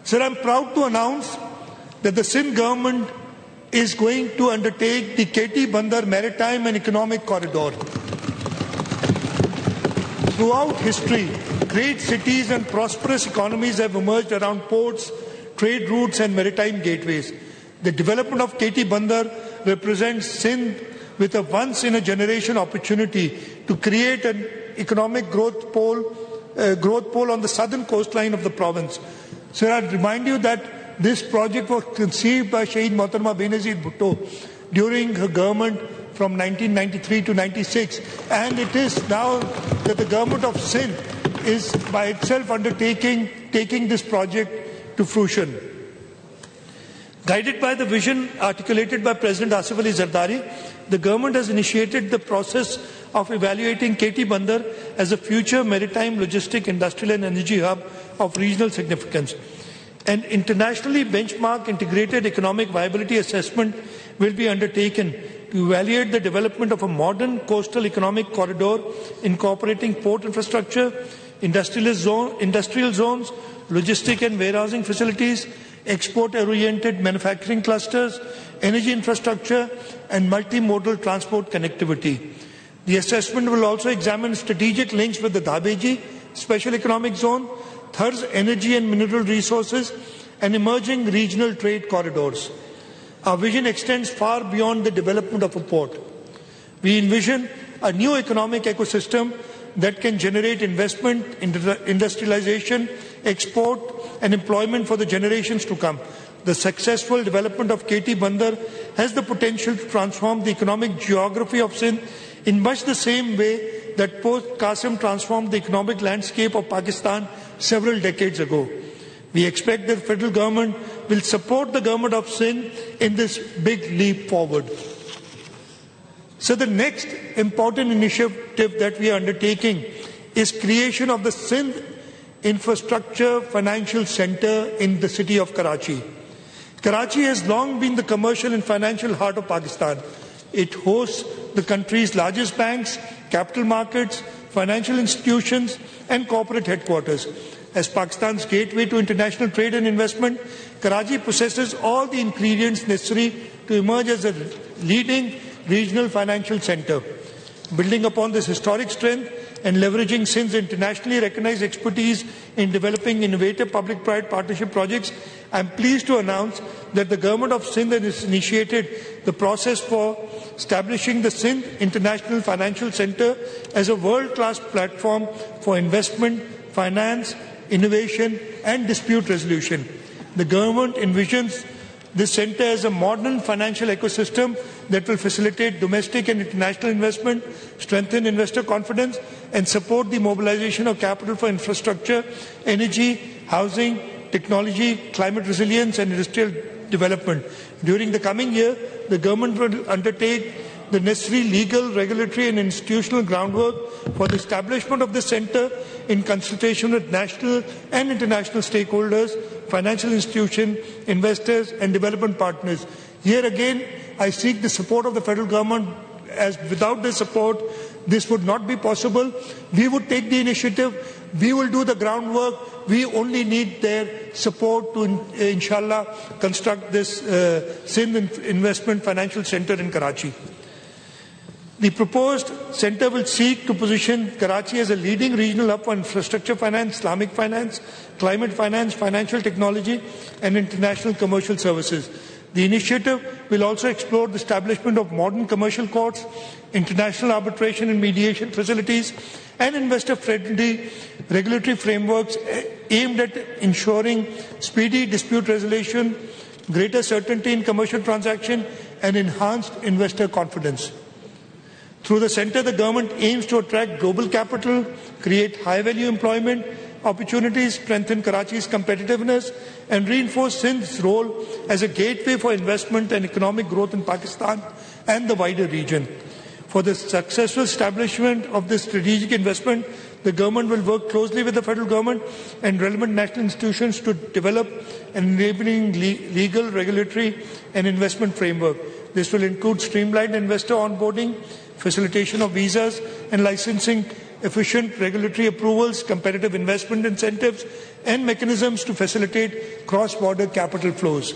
Sir, I am proud to announce that the Sindh government is going to undertake the KT Bandar Maritime and Economic Corridor. Throughout history, great cities and prosperous economies have emerged around ports, trade routes and maritime gateways. The development of KT Bandar represents Sindh with a once-in-a-generation opportunity to create an economic growth pole on the southern coastline of the province. Sir, I remind you that this project was conceived by Shaheed Mohtarma Benazir Bhutto during her government from 1993 to 96, and it is now that the government of Sindh is by itself taking this project to fruition. Guided by the vision articulated by President Asif Ali Zardari, the government has initiated the process of evaluating KT Bandar as a future maritime, logistic, industrial and energy hub of regional significance. An internationally benchmarked integrated economic viability assessment will be undertaken to evaluate the development of a modern coastal economic corridor incorporating port infrastructure, industrial zones, logistic and warehousing facilities, export-oriented manufacturing clusters, energy infrastructure and multimodal transport connectivity. The assessment will also examine strategic links with the Dhabeji Special Economic Zone, Thar's energy and mineral resources and emerging regional trade corridors. Our vision extends far beyond the development of a port. We envision a new economic ecosystem that can generate investment, industrialization, export and employment for the generations to come. The successful development of KT Bandar has the potential to transform the economic geography of Sindh in much the same way that Port Qasim transformed the economic landscape of Pakistan several decades ago. We expect that the federal government will support the government of Sindh in this big leap forward. So the next important initiative that we are undertaking is creation of the Sindh Infrastructure Financial Center in the city of Karachi. Karachi has long been the commercial and financial heart of Pakistan. It hosts the country's largest banks, capital markets, financial institutions and corporate headquarters. As Pakistan's gateway to international trade and investment, Karachi possesses all the ingredients necessary to emerge as a leading regional financial center. Building upon this historic strength and leveraging Sindh's internationally recognized expertise in developing innovative public-private partnership projects, I am pleased to announce that the government of Sindh has initiated the process for establishing the Sindh International Financial Center as a world-class platform for investment, finance, innovation and dispute resolution. The government envisions this center as a modern financial ecosystem that will facilitate domestic and international investment, strengthen investor confidence and support the mobilization of capital for infrastructure, energy, housing, technology, climate resilience and industrial development. During the coming year, the government will undertake the necessary legal, regulatory and institutional groundwork for the establishment of the centre in consultation with national and international stakeholders, financial institutions, investors and development partners. Here again, I seek the support of the federal government, as without their support, this would not be possible. We would take the initiative, we will do the groundwork, we only need their support to, inshallah, construct this Sindh Investment Financial Centre in Karachi. The proposed centre will seek to position Karachi as a leading regional hub for infrastructure finance, Islamic finance, climate finance, financial technology and international commercial services. The initiative will also explore the establishment of modern commercial courts, international arbitration and mediation facilities and investor-friendly regulatory frameworks aimed at ensuring speedy dispute resolution, greater certainty in commercial transaction and enhanced investor confidence. Through the centre, the government aims to attract global capital, create high-value employment opportunities, strengthen Karachi's competitiveness and reinforce Sindh's role as a gateway for investment and economic growth in Pakistan and the wider region. For the successful establishment of this strategic investment, the government will work closely with the federal government and relevant national institutions to develop an enabling legal, regulatory and investment framework. This will include streamlined investor onboarding, facilitation of visas and licensing efficient regulatory approvals, competitive investment incentives, and mechanisms to facilitate cross-border capital flows.